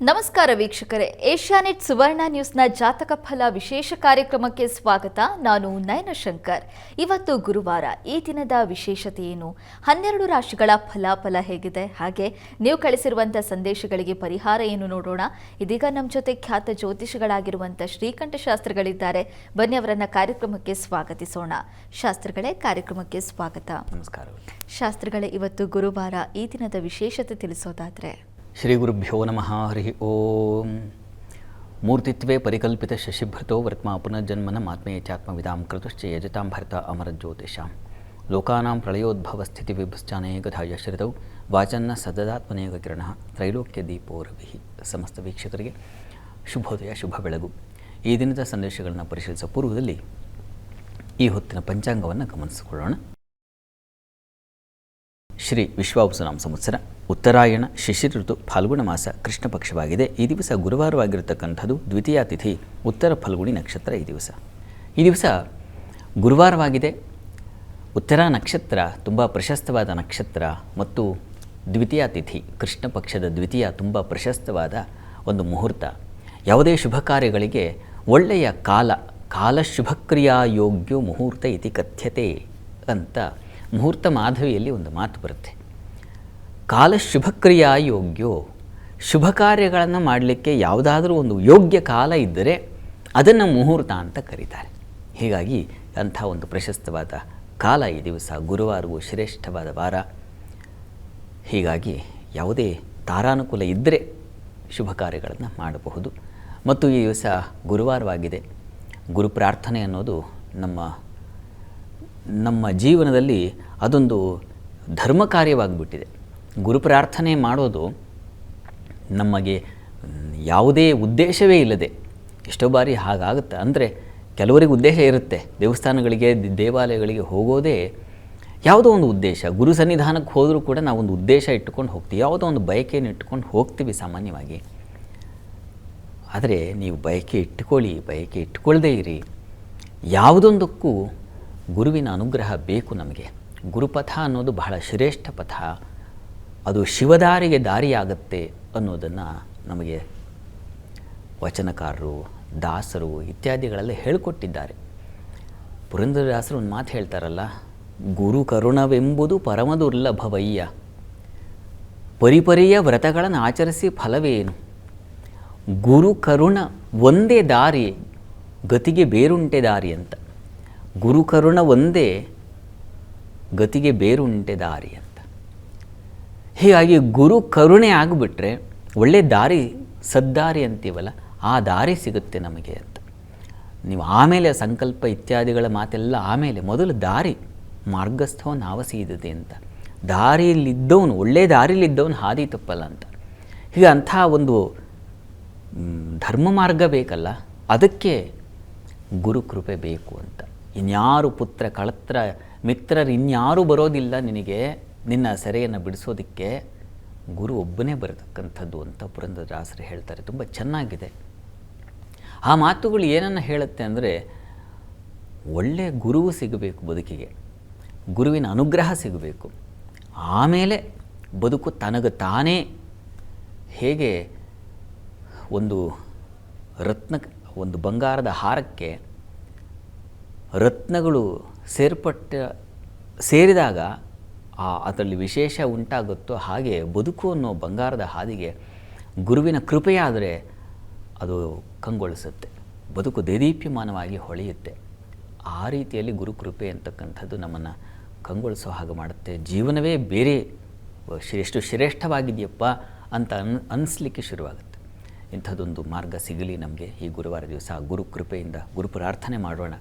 ನಮಸ್ಕಾರ ವೀಕ್ಷಕರೇ, ಏಷ್ಯಾನೆಟ್ ಸುವರ್ಣ ನ್ಯೂಸ್ನ ಜಾತಕ ಫಲ ವಿಶೇಷ ಕಾರ್ಯಕ್ರಮಕ್ಕೆ ಸ್ವಾಗತ. ನಾನು ನಯನ ಶಂಕರ್. ಇವತ್ತು ಗುರುವಾರ. ಈ ದಿನದ ವಿಶೇಷತೆ ಏನು, 12 ರಾಶಿಗಳ ಫಲಾಫಲ ಹೇಗಿದೆ, ಹಾಗೆ ನೀವು ಕಳಿಸಿರುವಂಥ ಸಂದೇಶಗಳಿಗೆ ಪರಿಹಾರ ಏನು ನೋಡೋಣ. ಇದೀಗ ನಮ್ಮ ಜೊತೆ ಖ್ಯಾತ ಜ್ಯೋತಿಷಿಗಳಾಗಿರುವಂಥ ಶ್ರೀಕಂಠ ಶಾಸ್ತ್ರಿಗಳಿದ್ದಾರೆ. ಬನ್ನಿ ಅವರನ್ನ ಕಾರ್ಯಕ್ರಮಕ್ಕೆ ಸ್ವಾಗತಿಸೋಣ. ಶಾಸ್ತ್ರಿಗಳೇ, ಕಾರ್ಯಕ್ರಮಕ್ಕೆ ಸ್ವಾಗತ. ನಮಸ್ಕಾರ ಶಾಸ್ತ್ರಿಗಳೇ, ಇವತ್ತು ಗುರುವಾರ, ಈ ದಿನದ ವಿಶೇಷತೆ ತಿಳಿಸೋದಾದ್ರೆ? ಶ್ರೀ ಗುರುಭ್ಯೋ ನಮಃ. ಹರಿ ಓಂ. ಮೂರ್ತಿತ್ವೇ ಪರಿಕಲ್ಪಿತ ಶಶಿಭೃತೋ ವರ್ತ್ಮ ಪುನರ್ಜನ್ಮನ ಆತ್ಮೇತ್ಯಾತ್ಮವಿದಾಂ ಕೃತಶ್ಚ ಯಜತಾಂ ಭರತ ಅಮರಜ್ಯೋತಿಷಾಂ ಲೋಕಾನಾಂ ಪ್ರಳಯೋದ್ಭವ ಸ್ಥಿತಿ ವಿಭಶ್ಚಾನೇಕಥಾ ಯಶ್ರಿತೌ ವಾಚನ್ನ ಸದದಾತ್ಮನೇಕ ಕಿರಣ ತ್ರೈಲೋಕ್ಯ ದೀಪೋ ರವಿ. ಸಮಸ್ತ ವೀಕ್ಷಕರಿಗೆ ಶುಭೋದಯ, ಶುಭ ಬೆಳಗು. ಈ ದಿನದ ಸಂದೇಶಗಳನ್ನು ಪರಿಶೀಲಿಸುವ ಪೂರ್ವದಲ್ಲಿ ಈ ಹೊತ್ತಿನ ಪಂಚಾಂಗವನ್ನು ಗಮನಿಸಿಕೊಳ್ಳೋಣ. ಶ್ರೀ ವಿಶ್ವಾವಸುನಾಮ ಸಂವತ್ಸರ, ಉತ್ತರಾಯಣ, ಶಿಶಿರ ಋತು, ಫಾಲ್ಗುಣ ಮಾಸ, ಕೃಷ್ಣ ಪಕ್ಷವಾಗಿದೆ. ಈ ದಿವಸ ಗುರುವಾರವಾಗಿರತಕ್ಕಂಥದ್ದು. ದ್ವಿತೀಯ ತಿಥಿ, ಉತ್ತರ ಫಲ್ಗುಣಿ ನಕ್ಷತ್ರ. ಈ ದಿವಸ ಗುರುವಾರವಾಗಿದೆ. ಉತ್ತರ ನಕ್ಷತ್ರ ತುಂಬ ಪ್ರಶಸ್ತವಾದ ನಕ್ಷತ್ರ ಮತ್ತು ದ್ವಿತೀಯ ತಿಥಿ, ಕೃಷ್ಣ ಪಕ್ಷದ ದ್ವಿತೀಯ, ತುಂಬ ಪ್ರಶಸ್ತವಾದ ಒಂದು ಮುಹೂರ್ತ. ಯಾವುದೇ ಶುಭ ಕಾರ್ಯಗಳಿಗೆ ಒಳ್ಳೆಯ ಕಾಲ ಶುಭಕ್ರಿಯಾ ಯೋಗ್ಯೋ ಮುಹೂರ್ತ ಇತಿ ಕಥ್ಯತೆ ಅಂತ ಮುಹೂರ್ತ ಮಾಧವಿಯಲ್ಲಿ ಒಂದು ಮಾತು ಬರುತ್ತೆ. ಕಾಲ ಶುಭಕ್ರಿಯಾ ಯೋಗ್ಯೋ, ಶುಭ ಕಾರ್ಯಗಳನ್ನು ಮಾಡಲಿಕ್ಕೆ ಯಾವುದಾದ್ರೂ ಒಂದು ಯೋಗ್ಯ ಕಾಲ ಇದ್ದರೆ ಅದನ್ನು ಮುಹೂರ್ತ ಅಂತ ಕರೀತಾರೆ. ಹೀಗಾಗಿ ಅಂಥ ಒಂದು ಪ್ರಶಸ್ತವಾದ ಕಾಲ ಈ ದಿವಸ. ಗುರುವಾರವು ಶ್ರೇಷ್ಠವಾದ ವಾರ. ಹೀಗಾಗಿ ಯಾವುದೇ ತಾರಾನುಕೂಲ ಇದ್ದರೆ ಶುಭ ಕಾರ್ಯಗಳನ್ನು ಮಾಡಬಹುದು. ಮತ್ತು ಈ ದಿವಸ ಗುರುವಾರವಾಗಿದೆ. ಗುರು ಪ್ರಾರ್ಥನೆ ಅನ್ನೋದು ನಮ್ಮ ಜೀವನದಲ್ಲಿ ಅದೊಂದು ಧರ್ಮ ಕಾರ್ಯವಾಗಿಬಿಟ್ಟಿದೆ. ಗುರು ಪ್ರಾರ್ಥನೆ ಮಾಡೋದು ನಮಗೆ ಯಾವುದೇ ಉದ್ದೇಶವೇ ಇಲ್ಲದೆ, ಎಷ್ಟೋ ಬಾರಿ ಹಾಗಾಗುತ್ತೆ. ಅಂದರೆ ಕೆಲವರಿಗೆ ಉದ್ದೇಶ ಇರುತ್ತೆ, ದೇವಸ್ಥಾನಗಳಿಗೆ ದೇವಾಲಯಗಳಿಗೆ ಹೋಗೋದೇ ಯಾವುದೋ ಒಂದು ಉದ್ದೇಶ. ಗುರು ಸನ್ನಿಧಾನಕ್ಕೆ ಹೋದರೂ ಕೂಡ ನಾವೊಂದು ಉದ್ದೇಶ ಇಟ್ಟುಕೊಂಡು ಹೋಗ್ತೀವಿ, ಯಾವುದೋ ಒಂದು ಬಯಕೆಯನ್ನು ಇಟ್ಕೊಂಡು ಹೋಗ್ತೀವಿ ಸಾಮಾನ್ಯವಾಗಿ. ಆದರೆ ನೀವು ಬಯಕೆ ಇಟ್ಟುಕೊಳ್ಳಿ, ಬಯಕೆ ಇಟ್ಟುಕೊಳ್ಳದೇ ಇರಿ. ಯಾವುದೊಂದಕ್ಕೂ ಗುರುವಿನ ಅನುಗ್ರಹ ಬೇಕು ನಮಗೆ. ಗುರುಪಥ ಅನ್ನೋದು ಬಹಳ ಶ್ರೇಷ್ಠ ಪಥ. ಅದು ಶಿವದಾರಿಗೆ ದಾರಿಯಾಗತ್ತೆ ಅನ್ನೋದನ್ನು ನಮಗೆ ವಚನಕಾರರು, ದಾಸರು ಇತ್ಯಾದಿಗಳೆಲ್ಲ ಹೇಳಿಕೊಟ್ಟಿದ್ದಾರೆ. ಪುರಂದರದಾಸರು ಒಂದು ಮಾತು ಹೇಳ್ತಾರಲ್ಲ, ಗುರು ಕರುಣವೆಂಬುದು ಪರಮ ದುರ್ಲಭವಯ್ಯ, ಪರಿಪರಿಯ ವ್ರತಗಳನ್ನು ಆಚರಿಸಿ ಫಲವೇನು. ಗುರು ಕರುಣ ಒಂದೇ ದಾರಿ, ಗತಿಗೆ ಬೇರುಂಟೆ ದಾರಿ ಅಂತ. ಗುರು ಕರುಣ ಒಂದೇ, ಗತಿಗೆ ಬೇರುಂಟೆ ದಾರಿ ಅಂತ. ಹೀಗಾಗಿ ಗುರು ಕರುಣೆ ಆಗಿಬಿಟ್ರೆ ಒಳ್ಳೆ ದಾರಿ, ಸದ್ದಾರಿ ಅಂತೀವಲ್ಲ, ಆ ದಾರಿ ಸಿಗುತ್ತೆ ನಮಗೆ ಅಂತ. ನೀವು ಆಮೇಲೆ ಸಂಕಲ್ಪ ಇತ್ಯಾದಿಗಳ ಮಾತೆಲ್ಲ ಆಮೇಲೆ, ಮೊದಲು ದಾರಿ, ಮಾರ್ಗಸ್ಥವನು ಆವಸೀದತೆ ಅಂತ. ದಾರಿಯಲ್ಲಿದ್ದವನು, ಒಳ್ಳೆ ದಾರಿಯಲ್ಲಿದ್ದವನು ಹಾದಿ ತಪ್ಪಲ್ಲ ಅಂತ. ಹೀಗೆ ಅಂಥ ಒಂದು ಧರ್ಮ ಮಾರ್ಗ ಬೇಕಲ್ಲ, ಅದಕ್ಕೆ ಗುರು ಕೃಪೆ ಬೇಕು ಅಂತ. ಇನ್ಯಾರು ಪುತ್ರ ಕಳತ್ರ ಮಿತ್ರರು ಇನ್ಯಾರೂ ಬರೋದಿಲ್ಲ ನಿನಗೆ, ನಿನ್ನ ಸೆರೆಯನ್ನು ಬಿಡಿಸೋದಕ್ಕೆ ಗುರು ಒಬ್ಬನೇ ಬರತಕ್ಕಂಥದ್ದು ಅಂತ ಪುರಂದರದಾಸರು ಹೇಳ್ತಾರೆ. ತುಂಬ ಚೆನ್ನಾಗಿದೆ. ಆ ಮಾತುಗಳು ಏನನ್ನು ಹೇಳುತ್ತೆ ಅಂದರೆ, ಒಳ್ಳೆಯ ಗುರುವು ಸಿಗಬೇಕು ಬದುಕಿಗೆ, ಗುರುವಿನ ಅನುಗ್ರಹ ಸಿಗಬೇಕು. ಆಮೇಲೆ ಬದುಕು ತನಗೆ ತಾನೇ. ಹೇಗೆ ಒಂದು ಬಂಗಾರದ ಹಾರಕ್ಕೆ ರತ್ನಗಳು ಸೇರಿದಾಗ ಅದರಲ್ಲಿ ವಿಶೇಷ ಉಂಟಾಗುತ್ತೋ, ಹಾಗೆ ಬದುಕು ಅನ್ನೋ ಬಂಗಾರದ ಹಾದಿಗೆ ಗುರುವಿನ ಕೃಪೆಯಾದರೆ ಅದು ಕಂಗೊಳಿಸುತ್ತೆ, ಬದುಕು ದೇದೀಪ್ಯಮಾನವಾಗಿ ಹೊಳೆಯುತ್ತೆ. ಆ ರೀತಿಯಲ್ಲಿ ಗುರು ಕೃಪೆ ಅಂತಕ್ಕಂಥದ್ದು ನಮ್ಮನ್ನು ಕಂಗೊಳಿಸೋ ಹಾಗೆ ಮಾಡುತ್ತೆ. ಜೀವನವೇ ಬೇರೆ ಎಷ್ಟು ಶ್ರೇಷ್ಠವಾಗಿದೆಯಪ್ಪ ಅಂತ ಅನ್ನಿಸ್ಲಿಕ್ಕೆ ಶುರುವಾಗುತ್ತೆ. ಇಂಥದ್ದೊಂದು ಮಾರ್ಗ ಸಿಗಲಿ ನಮಗೆ ಈ ಗುರುವಾರ ದಿವಸ. ಗುರು ಕೃಪೆಯಿಂದ ಗುರು ಪ್ರಾರ್ಥನೆ ಮಾಡೋಣ.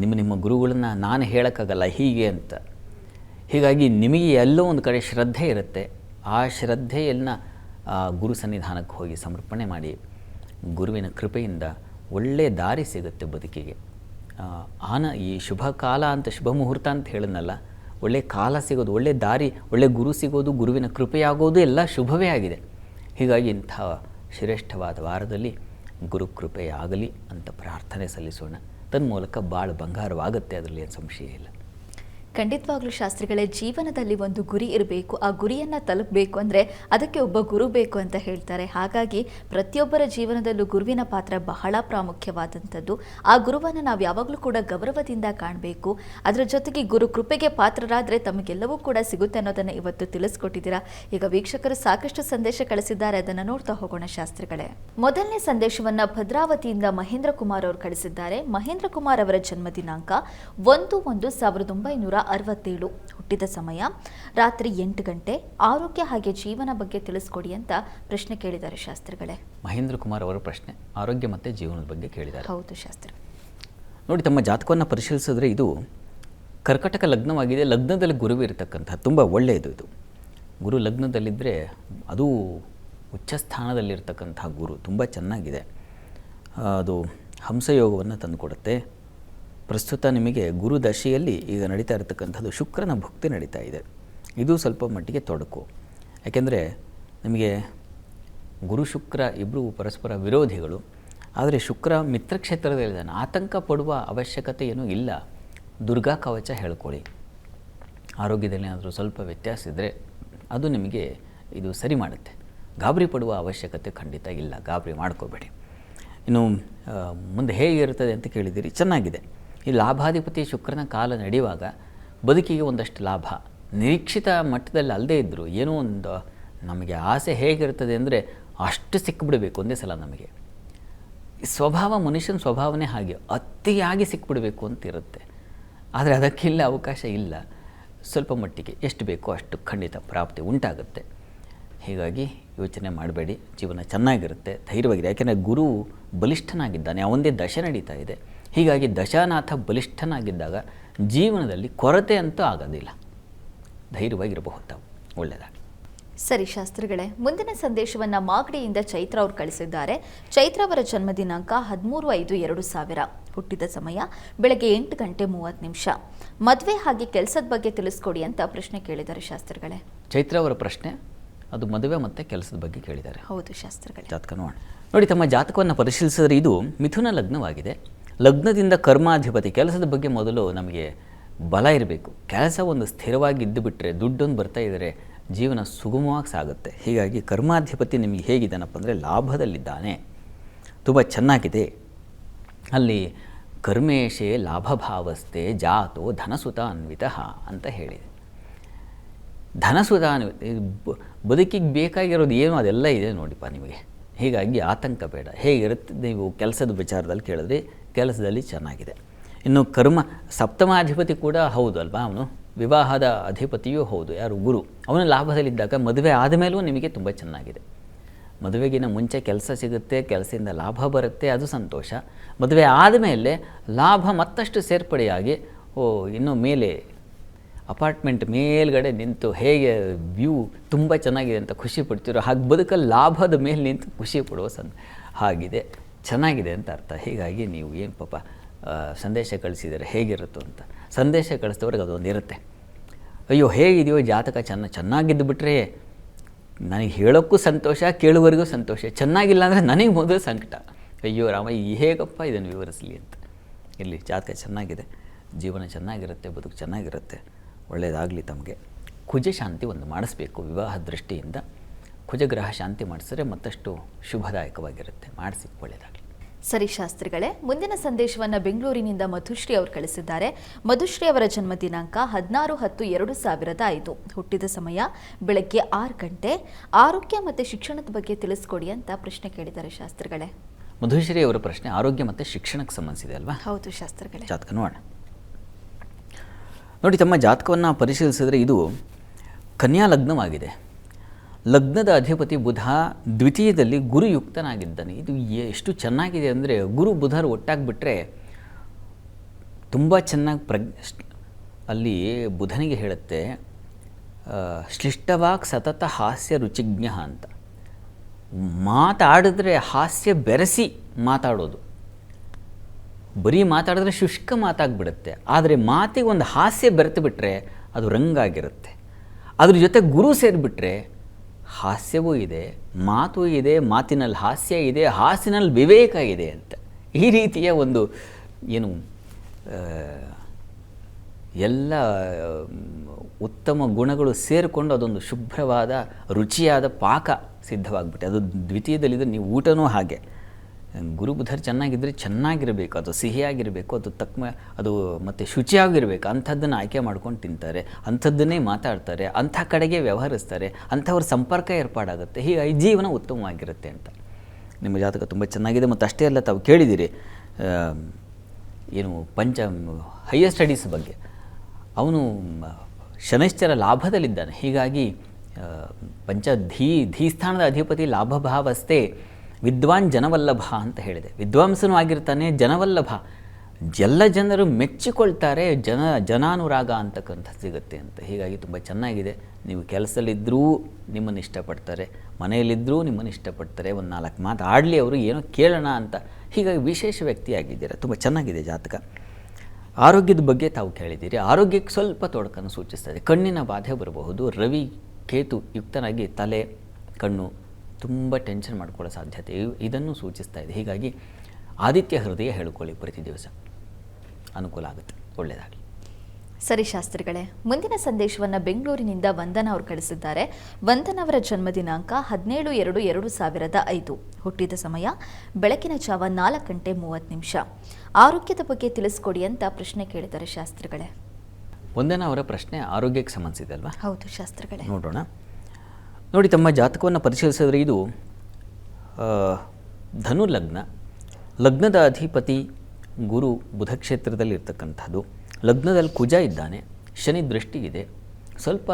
ನಿಮ್ಮ ಗುರುಗಳನ್ನು ನಾನು ಹೇಳೋಕ್ಕಾಗಲ್ಲ ಹೀಗೆ ಅಂತ. ಹೀಗಾಗಿ ನಿಮಗೆ ಎಲ್ಲೋ ಒಂದು ಕಡೆ ಶ್ರದ್ಧೆ ಇರುತ್ತೆ. ಆ ಶ್ರದ್ಧೆಯನ್ನು ಗುರು ಸನ್ನಿಧಾನಕ್ಕೆ ಹೋಗಿ ಸಮರ್ಪಣೆ ಮಾಡಿ, ಗುರುವಿನ ಕೃಪೆಯಿಂದ ಒಳ್ಳೆಯ ದಾರಿ ಸಿಗುತ್ತೆ ಬದುಕಿಗೆ. ಈ ಶುಭ ಕಾಲ ಅಂತ, ಶುಭ ಮುಹೂರ್ತ ಅಂತ ಹೇಳಿದ್ನಲ್ಲ, ಒಳ್ಳೆಯ ಕಾಲ ಸಿಗೋದು, ಒಳ್ಳೆಯ ದಾರಿ, ಒಳ್ಳೆಯ ಗುರು ಸಿಗೋದು, ಗುರುವಿನ ಕೃಪೆಯಾಗೋದು ಎಲ್ಲ ಶುಭವೇ ಆಗಿದೆ. ಹೀಗಾಗಿ ಇಂಥ ಶ್ರೇಷ್ಠವಾದ ವಾರದಲ್ಲಿ ಗುರು ಕೃಪೆಯಾಗಲಿ ಅಂತ ಪ್ರಾರ್ಥನೆ ಸಲ್ಲಿಸೋಣ. ತನ್ಮೂಲಕ ಬಾಳು ಬಂಗಾರವಾಗುತ್ತೆ, ಅದರಲ್ಲಿ ಏನು ಸಂಶಯ ಇಲ್ಲ. ಖಂಡಿತವಾಗ್ಲೂ ಶಾಸ್ತ್ರಿಗಳೇ, ಜೀವನದಲ್ಲಿ ಒಂದು ಗುರಿ ಇರಬೇಕು. ಆ ಗುರಿಯನ್ನು ತಲುಪಬೇಕು ಅಂದರೆ ಅದಕ್ಕೆ ಒಬ್ಬ ಗುರು ಬೇಕು ಅಂತ ಹೇಳ್ತಾರೆ. ಹಾಗಾಗಿ ಪ್ರತಿಯೊಬ್ಬರ ಜೀವನದಲ್ಲೂ ಗುರುವಿನ ಪಾತ್ರ ಬಹಳ ಪ್ರಾಮುಖ್ಯವಾದಂಥದ್ದು. ಆ ಗುರುವನ್ನು ನಾವು ಯಾವಾಗಲೂ ಕೂಡ ಗೌರವದಿಂದ ಕಾಣಬೇಕು. ಅದರ ಜೊತೆಗೆ ಗುರು ಕೃಪೆಗೆ ಪಾತ್ರರಾದರೆ ತಮಗೆಲ್ಲವೂ ಕೂಡ ಸಿಗುತ್ತೆ ಅನ್ನೋದನ್ನು ಇವತ್ತು ತಿಳಿಸ್ಕೊಟ್ಟಿದ್ದೀರಾ. ಈಗ ವೀಕ್ಷಕರು ಸಾಕಷ್ಟು ಸಂದೇಶ ಕಳಿಸಿದ್ದಾರೆ, ಅದನ್ನು ನೋಡ್ತಾ ಹೋಗೋಣ ಶಾಸ್ತ್ರಿಗಳೇ. ಮೊದಲನೇ ಸಂದೇಶವನ್ನು ಭದ್ರಾವತಿಯಿಂದ ಮಹೇಂದ್ರ ಕುಮಾರ್ ಅವರು ಕಳಿಸಿದ್ದಾರೆ. ಮಹೇಂದ್ರ ಕುಮಾರ್ ಅವರ ಜನ್ಮ ದಿನಾಂಕ 1/1/1967. ಹುಟ್ಟಿದ ಸಮಯ ರಾತ್ರಿ 8 ಗಂಟೆ. ಆರೋಗ್ಯ ಹಾಗೆ ಜೀವನ ಬಗ್ಗೆ ತಿಳಿಸ್ಕೊಡಿ ಅಂತ ಪ್ರಶ್ನೆ ಕೇಳಿದ್ದಾರೆ ಶಾಸ್ತ್ರಿಗಳೇ. ಮಹೇಂದ್ರ ಕುಮಾರ್ ಅವರ ಪ್ರಶ್ನೆ ಆರೋಗ್ಯ ಮತ್ತು ಜೀವನದ ಬಗ್ಗೆ ಕೇಳಿದ್ದಾರೆ. ಹೌದು ಶಾಸ್ತ್ರಿ. ನೋಡಿ, ತಮ್ಮ ಜಾತಕವನ್ನು ಪರಿಶೀಲಿಸಿದ್ರೆ ಇದು ಕರ್ಕಟಕ ಲಗ್ನವಾಗಿದೆ. ಲಗ್ನದಲ್ಲಿ ಗುರು ಇರತಕ್ಕಂಥ ತುಂಬ ಒಳ್ಳೆಯದು. ಇದು ಗುರು ಲಗ್ನದಲ್ಲಿದ್ದರೆ ಅದು ಉಚ್ಚ ಸ್ಥಾನದಲ್ಲಿರ್ತಕ್ಕಂಥ ಗುರು ತುಂಬ ಚೆನ್ನಾಗಿದೆ. ಅದು ಹಂಸಯೋಗವನ್ನು ತಂದುಕೊಡುತ್ತೆ. ಪ್ರಸ್ತುತ ನಿಮಗೆ ಗುರು ದಶೆಯಲ್ಲಿ ಈಗ ನಡೀತಾ ಇರತಕ್ಕಂಥದ್ದು ಶುಕ್ರನ ಭುಕ್ತಿ ನಡೀತಾ ಇದೆ. ಇದು ಸ್ವಲ್ಪ ಮಟ್ಟಿಗೆ ತೊಡಕು. ಯಾಕೆಂದರೆ ನಿಮಗೆ ಗುರು ಶುಕ್ರ ಇಬ್ಬರು ಪರಸ್ಪರ ವಿರೋಧಿಗಳು. ಆದರೆ ಶುಕ್ರ ಮಿತ್ರಕ್ಷೇತ್ರದಲ್ಲಿದ್ದಾನೆ. ಆತಂಕ ಪಡುವ ಅವಶ್ಯಕತೆ ಏನೂ ಇಲ್ಲ. ದುರ್ಗಾ ಕವಚ ಹೇಳ್ಕೊಳ್ಳಿ. ಆರೋಗ್ಯದಲ್ಲಿ ಏನಾದರೂ ಸ್ವಲ್ಪ ವ್ಯತ್ಯಾಸ ಇದ್ದರೆ ಅದು ನಿಮಗೆ ಇದು ಸರಿ ಮಾಡುತ್ತೆ. ಗಾಬರಿ ಪಡುವ ಅವಶ್ಯಕತೆ ಖಂಡಿತ ಇಲ್ಲ. ಗಾಬರಿ ಮಾಡ್ಕೋಬೇಡಿ. ಇನ್ನು ಮುಂದೆ ಹೇಗಿರುತ್ತದೆ ಅಂತ ಕೇಳಿದ್ದೀರಿ. ಚೆನ್ನಾಗಿದೆ. ಈ ಲಾಭಾಧಿಪತಿ ಶುಕ್ರನ ಕಾಲ ನಡೆಯುವಾಗ ಬದುಕಿಗೆ ಒಂದಷ್ಟು ಲಾಭ ನಿರೀಕ್ಷಿತ ಮಟ್ಟದಲ್ಲಿ ಅಲ್ಲದೇ ಇದ್ದರೂ ಏನೋ ಒಂದು ನಮಗೆ ಆಸೆ ಹೇಗಿರ್ತದೆ ಅಂದರೆ ಅಷ್ಟು ಸಿಕ್ಕಿಬಿಡಬೇಕು ಒಂದೇ ಸಲ. ನಮಗೆ ಸ್ವಭಾವ, ಮನುಷ್ಯನ ಸ್ವಭಾವನೇ ಹಾಗೆ, ಅತಿಯಾಗಿ ಸಿಕ್ಕಿಬಿಡಬೇಕು ಅಂತ ಇರುತ್ತೆ. ಆದರೆ ಅದಕ್ಕಿಲ್ಲ, ಅವಕಾಶ ಇಲ್ಲ. ಸ್ವಲ್ಪ ಮಟ್ಟಿಗೆ ಎಷ್ಟು ಬೇಕೋ ಅಷ್ಟು ಖಂಡಿತ ಪ್ರಾಪ್ತಿ ಉಂಟಾಗುತ್ತೆ. ಹೀಗಾಗಿ ಯೋಚನೆ ಮಾಡಬೇಡಿ, ಜೀವನ ಚೆನ್ನಾಗಿರುತ್ತೆ, ಧೈರ್ಯವಾಗಿದೆ. ಯಾಕೆಂದರೆ ಗುರು ಬಲಿಷ್ಠನಾಗಿದ್ದಾನೆ, ಅವನದೇ ದಶೆ ನಡೀತಾ ಇದೆ. ಹೀಗಾಗಿ ದಶಾನಾಥ ಬಲಿಷ್ಠನಾಗಿದ್ದಾಗ ಜೀವನದಲ್ಲಿ ಕೊರತೆ ಅಂತೂ ಆಗೋದಿಲ್ಲ. ಧೈರ್ಯವಾಗಿರಬಹುದು ತಾವು. ಒಳ್ಳೆಯದಾಗಿ. ಸರಿ ಶಾಸ್ತ್ರಿಗಳೇ, ಮುಂದಿನ ಸಂದೇಶವನ್ನು ಮಾಗಡಿಯಿಂದ ಚೈತ್ರ ಅವರು ಕಳಿಸಿದ್ದಾರೆ. ಚೈತ್ರ ಅವರ ಜನ್ಮ ದಿನಾಂಕ 13/5/2000. ಹುಟ್ಟಿದ ಸಮಯ ಬೆಳಗ್ಗೆ 8 ಗಂಟೆ 30 ನಿಮಿಷ. ಮದುವೆ ಹಾಗೆ ಕೆಲಸದ ಬಗ್ಗೆ ತಿಳಿಸ್ಕೊಡಿ ಅಂತ ಪ್ರಶ್ನೆ ಕೇಳಿದ್ದಾರೆ ಶಾಸ್ತ್ರಿಗಳೇ. ಚೈತ್ರ ಅವರ ಪ್ರಶ್ನೆ ಅದು ಮದುವೆ ಮತ್ತು ಕೆಲಸದ ಬಗ್ಗೆ ಕೇಳಿದ್ದಾರೆ. ಹೌದು ಶಾಸ್ತ್ರಿಗಳೇ. ಜಾತಕ ನೋಡೋಣ. ನೋಡಿ, ತಮ್ಮ ಜಾತಕವನ್ನು ಪರಿಶೀಲಿಸಿದ್ರೆ ಇದು ಮಿಥುನ ಲಗ್ನವಾಗಿದೆ. ಲಗ್ನದಿಂದ ಕರ್ಮಾಧಿಪತಿ. ಕೆಲಸದ ಬಗ್ಗೆ ಮೊದಲು ನಮಗೆ ಬಲ ಇರಬೇಕು. ಕೆಲಸ ಒಂದು ಸ್ಥಿರವಾಗಿ ಇದ್ದು ಬಿಟ್ಟರೆ, ದುಡ್ಡೊಂದು ಬರ್ತಾ ಇದ್ದರೆ ಜೀವನ ಸುಗಮವಾಗಿ ಸಾಗುತ್ತೆ. ಹೀಗಾಗಿ ಕರ್ಮಾಧಿಪತಿ ನಿಮಗೆ ಹೇಗಿದ್ದಾನಪ್ಪ ಅಂದರೆ ಲಾಭದಲ್ಲಿದ್ದಾನೆ, ತುಂಬ ಚೆನ್ನಾಗಿದೆ. ಅಲ್ಲಿ ಕರ್ಮೇಶೇ ಲಾಭಭಾವಸ್ಥೆ ಜಾತೋ ಧನಸುತ ಅನ್ವಿತ ಅಂತ ಹೇಳಿದೆ. ಧನಸುತ ಬದುಕಿಗೆ ಬೇಕಾಗಿರೋದು ಏನು ಅದೆಲ್ಲ ಇದೆ ನೋಡಿಪ್ಪ ನಿಮಗೆ. ಹೀಗಾಗಿ ಆತಂಕ ಬೇಡ. ಹೇಗಿರುತ್ತೆ ನೀವು ಕೆಲಸದ ವಿಚಾರದಲ್ಲಿ ಕೇಳಿದ್ರೆ ಕೆಲಸದಲ್ಲಿ ಚೆನ್ನಾಗಿದೆ. ಇನ್ನು ಕರ್ಮ ಸಪ್ತಮಾಧಿಪತಿ ಕೂಡ ಹೌದು ಅಲ್ವಾ, ಅವನು ವಿವಾಹದ ಅಧಿಪತಿಯೂ ಹೌದು. ಯಾರು? ಗುರು. ಅವನು ಲಾಭದಲ್ಲಿದ್ದಾಗ ಮದುವೆ ಆದಮೇಲೂ ನಿಮಗೆ ತುಂಬ ಚೆನ್ನಾಗಿದೆ. ಮದುವೆಗಿನ ಮುಂಚೆ ಕೆಲಸ ಸಿಗುತ್ತೆ, ಕೆಲಸದಿಂದ ಲಾಭ ಬರುತ್ತೆ, ಅದು ಸಂತೋಷ. ಮದುವೆ ಆದಮೇಲೆ ಲಾಭ ಮತ್ತಷ್ಟು ಸೇರ್ಪಡೆಯಾಗಿ ಇನ್ನೂ ಮೇಲೆ ಅಪಾರ್ಟ್ಮೆಂಟ್ ಮೇಲ್ಗಡೆ ನಿಂತು ಹೇಗೆ ವ್ಯೂ ತುಂಬ ಚೆನ್ನಾಗಿದೆ ಅಂತ ಖುಷಿ ಪಡ್ತಿರೋ ಹಾಗೆ ಬದುಕಲ್ಲಿ ಲಾಭದ ಮೇಲೆ ನಿಂತು ಖುಷಿ ಪಡುವ ಹಾಗಿದೆ, ಚೆನ್ನಾಗಿದೆ ಅಂತ ಅರ್ಥ. ಹೀಗಾಗಿ ನೀವು ಏನು ಪಾಪ ಸಂದೇಶ ಕಳಿಸಿದರೆ ಹೇಗಿರುತ್ತೋ ಅಂತ ಸಂದೇಶ ಕಳಿಸಿದವ್ರಿಗೆ ಅದೊಂದು ಇರುತ್ತೆ. ಅಯ್ಯೋ ಹೇಗಿದೆಯೋ ಜಾತಕ ಚೆನ್ನಾಗಿದ್ದು ಬಿಟ್ಟರೆ ನನಗೆ ಹೇಳೋಕ್ಕೂ ಸಂತೋಷ, ಕೇಳುವವರೆಗೂ ಸಂತೋಷ. ಚೆನ್ನಾಗಿಲ್ಲ ಅಂದರೆ ನನಗೆ ಮೊದಲು ಸಂಕಟ. ಅಯ್ಯೋ ರಾಮ, ಹೇಗಪ್ಪ ಇದನ್ನು ವಿವರಿಸಲಿ ಅಂತ. ಇಲ್ಲಿ ಜಾತಕ ಚೆನ್ನಾಗಿದೆ, ಜೀವನ ಚೆನ್ನಾಗಿರುತ್ತೆ, ಬದುಕು ಚೆನ್ನಾಗಿರುತ್ತೆ. ಒಳ್ಳೆಯದಾಗಲಿ ತಮಗೆ. ಕುಜ ಶಾಂತಿ ಒಂದು ಮಾಡಿಸ್ಬೇಕು ವಿವಾಹ ದೃಷ್ಟಿಯಿಂದ. ಕುಜಗ್ರಹ ಶಾಂತಿ ಮಾಡಿಸಿದ್ರೆ ಮತ್ತಷ್ಟು ಶುಭದಾಯಕವಾಗಿರುತ್ತೆ. ಮಾಡಿಸಿ, ಒಳ್ಳೆಯದಾಗಲಿ. ಸರಿ ಶಾಸ್ತ್ರಿಗಳೇ, ಮುಂದಿನ ಸಂದೇಶವನ್ನು ಬೆಂಗಳೂರಿನಿಂದ ಮಧುಶ್ರೀ ಅವರು ಕಳಿಸಿದ್ದಾರೆ. ಮಧುಶ್ರೀ ಅವರ ಜನ್ಮ ದಿನಾಂಕ 16/10/2005. ಹುಟ್ಟಿದ ಸಮಯ ಬೆಳಗ್ಗೆ 6 ಗಂಟೆ. ಆರೋಗ್ಯ ಮತ್ತು ಶಿಕ್ಷಣದ ಬಗ್ಗೆ ತಿಳಿಸ್ಕೊಡಿ ಅಂತ ಪ್ರಶ್ನೆ ಕೇಳಿದ್ದಾರೆ ಶಾಸ್ತ್ರಿಗಳೇ. ಮಧುಶ್ರೀ ಅವರ ಪ್ರಶ್ನೆ ಆರೋಗ್ಯ ಮತ್ತು ಶಿಕ್ಷಣಕ್ಕೆ ಸಂಬಂಧಿಸಿದೆ ಅಲ್ವಾ? ಹೌದು ಶಾಸ್ತ್ರಿಗಳೇ. ಜಾತಕ ನೋಡೋಣ. ನೋಡಿ, ತಮ್ಮ ಜಾತಕವನ್ನು ಪರಿಶೀಲಿಸಿದರೆ ಇದು ಕನ್ಯಾ ಲಗ್ನವಾಗಿದೆ. ಲಗ್ನದ ಅಧಿಪತಿ ಬುಧ ದ್ವಿತೀಯದಲ್ಲಿ ಗುರುಯುಕ್ತನಾಗಿದ್ದಾನೆ. ಇದು ಎಷ್ಟು ಚೆನ್ನಾಗಿದೆ ಅಂದರೆ ಗುರು ಬುಧರು ಒಟ್ಟಾಗಿಬಿಟ್ರೆ ತುಂಬ ಚೆನ್ನಾಗಿ ಅಲ್ಲಿ ಬುಧನಿಗೆ ಹೇಳುತ್ತೆ ಶ್ಲಿಷ್ಟವಾಗ್ ಸತತ ಹಾಸ್ಯ ರುಚಿಜ್ಞ ಅಂತ. ಮಾತಾಡಿದ್ರೆ ಹಾಸ್ಯ ಬೆರೆಸಿ ಮಾತಾಡೋದು. ಬರೀ ಮಾತಾಡಿದ್ರೆ ಶುಷ್ಕ ಮಾತಾಗ್ಬಿಡುತ್ತೆ. ಆದರೆ ಮಾತಿಗೆ ಒಂದು ಹಾಸ್ಯ ಬೆರೆತು ಬಿಟ್ಟರೆ ಅದು ರಂಗಾಗಿರುತ್ತೆ. ಅದ್ರ ಜೊತೆ ಗುರು ಸೇರಿಬಿಟ್ರೆ ಹಾಸ್ಯವೂ ಇದೆ, ಮಾತು ಇದೆ, ಮಾತಿನಲ್ಲಿ ಹಾಸ್ಯ ಇದೆ, ಹಾಸ್ಯನಲ್ಲಿ ವಿವೇಕ ಇದೆ ಅಂತ. ಈ ರೀತಿಯ ಒಂದು ಏನು ಎಲ್ಲ ಉತ್ತಮ ಗುಣಗಳು ಸೇರಿಕೊಂಡು ಅದೊಂದು ಶುಭ್ರವಾದ ರುಚಿಯಾದ ಪಾಕ ಸಿದ್ಧವಾಗ್ಬಿಟ್ಟೆ. ಅದು ದ್ವಿತೀಯದಲ್ಲಿದ್ದರೆ ನೀವು ಊಟನೂ ಹಾಗೆ. ಗುರು ಬುಧರು ಚೆನ್ನಾಗಿದ್ದರೆ ಚೆನ್ನಾಗಿರಬೇಕು, ಅದು ಸಿಹಿಯಾಗಿರಬೇಕು, ಅದು ಮತ್ತು ಶುಚಿಯಾಗಿರಬೇಕು. ಅಂಥದ್ದನ್ನು ಆಯ್ಕೆ ಮಾಡ್ಕೊಂಡು ತಿಂತಾರೆ, ಅಂಥದ್ದನ್ನೇ ಮಾತಾಡ್ತಾರೆ, ಅಂಥ ಕಡೆಗೆ ವ್ಯವಹರಿಸ್ತಾರೆ, ಅಂಥವ್ರ ಸಂಪರ್ಕ ಏರ್ಪಾಡಾಗುತ್ತೆ. ಹೀಗಾಗಿ ಜೀವನ ಉತ್ತಮವಾಗಿರುತ್ತೆ ಅಂತ. ನಿಮ್ಮ ಜಾತಕ ತುಂಬ ಚೆನ್ನಾಗಿದೆ. ಮತ್ತು ಅಷ್ಟೇ ಅಲ್ಲ, ತಾವು ಕೇಳಿದ್ದೀರಿ ಏನು ಹೈಯರ್ ಸ್ಟಡೀಸ್ ಬಗ್ಗೆ. ಅವನು ಶನೈಶ್ಚರ ಲಾಭದಲ್ಲಿದ್ದಾನೆ. ಹೀಗಾಗಿ ಧೀಸ್ಥಾನದ ಅಧಿಪತಿ ಲಾಭಭಾವಸ್ಥೆ ವಿದ್ವಾನ್ ಜನವಲ್ಲಭ ಅಂತ ಹೇಳಿದೆ. ವಿದ್ವಾಂಸನೂ ಆಗಿರ್ತಾನೆ, ಜನವಲ್ಲಭ, ಎಲ್ಲ ಜನರು ಮೆಚ್ಚಿಕೊಳ್ತಾರೆ, ಜನಾನುರಾಗ ಅಂತಕ್ಕಂಥದ್ದು ಸಿಗುತ್ತೆ ಅಂತ. ಹೀಗಾಗಿ ತುಂಬ ಚೆನ್ನಾಗಿದೆ. ನೀವು ಕೆಲಸದಲ್ಲಿದ್ದರೂ ನಿಮ್ಮನ್ನು ಇಷ್ಟಪಡ್ತಾರೆ, ಮನೆಯಲ್ಲಿದ್ದರೂ ನಿಮ್ಮನ್ನು ಇಷ್ಟಪಡ್ತಾರೆ, ಒಂದು 4 ಮಾತು ಆಡಲಿ ಅವರು, ಏನೋ ಕೇಳೋಣ ಅಂತ. ಹೀಗಾಗಿ ವಿಶೇಷ ವ್ಯಕ್ತಿಯಾಗಿದ್ದೀರಾ, ತುಂಬ ಚೆನ್ನಾಗಿದೆ ಜಾತಕ. ಆರೋಗ್ಯದ ಬಗ್ಗೆ ತಾವು ಕೇಳಿದ್ದೀರಿ. ಆರೋಗ್ಯಕ್ಕೆ ಸ್ವಲ್ಪ ತೊಡಕನ್ನು ಸೂಚಿಸ್ತದೆ. ಕಣ್ಣಿನ ಬಾಧೆ ಬರಬಹುದು. ರವಿ ಕೇತು ಯುಕ್ತನಾಗಿ ತಲೆ, ಕಣ್ಣು ತುಂಬ ಟೆನ್ಷನ್ ಮಾಡ್ಕೊಳ್ಳೋ ಸಾಧ್ಯತೆ ಇದನ್ನು ಸೂಚಿಸ್ತಾ ಇದೆ. ಹೀಗಾಗಿ ಆದಿತ್ಯ ಹೃದಯ ಹೇಳ್ಕೊಳ್ಳಿ ಪ್ರತಿ ದಿವಸ, ಅನುಕೂಲ ಆಗುತ್ತೆ. ಒಳ್ಳೆಯದಾಗಲಿ. ಸರಿ ಶಾಸ್ತ್ರಿಗಳೇ, ಮುಂದಿನ ಸಂದೇಶವನ್ನು ಬೆಂಗಳೂರಿನಿಂದ ವಂದನ ಅವರು ಕಳಿಸಿದ್ದಾರೆ. ವಂದನ ಅವರ ಜನ್ಮ ದಿನಾಂಕ 17/2/2005. ಹುಟ್ಟಿದ ಸಮಯ ಬೆಳಕಿನ ಜಾವ 4:30. ಆರೋಗ್ಯದ ಬಗ್ಗೆ ತಿಳಿಸ್ಕೊಡಿ ಅಂತ ಪ್ರಶ್ನೆ ಕೇಳಿದ್ದಾರೆ ಶಾಸ್ತ್ರಿಗಳೇ. ವಂದನ ಅವರ ಪ್ರಶ್ನೆ ಆರೋಗ್ಯಕ್ಕೆ ಸಂಬಂಧಿಸಿದೆ ಅಲ್ವಾ? ಹೌದು ಶಾಸ್ತ್ರಿಗಳೇ. ನೋಡೋಣ. ನೋಡಿ, ತಮ್ಮ ಜಾತಕವನ್ನು ಪರಿಶೀಲಿಸಿದ್ರೆ ಇದು ಧನು ಲಗ್ನ. ಲಗ್ನದ ಅಧಿಪತಿ ಗುರು ಬುಧ ಕ್ಷೇತ್ರದಲ್ಲಿ ಇರ್ತಕ್ಕಂಥದ್ದು. ಲಗ್ನದಲ್ಲಿ ಕುಜ ಇದ್ದಾನೆ, ಶನಿ ದೃಷ್ಟಿ ಇದೆ. ಸ್ವಲ್ಪ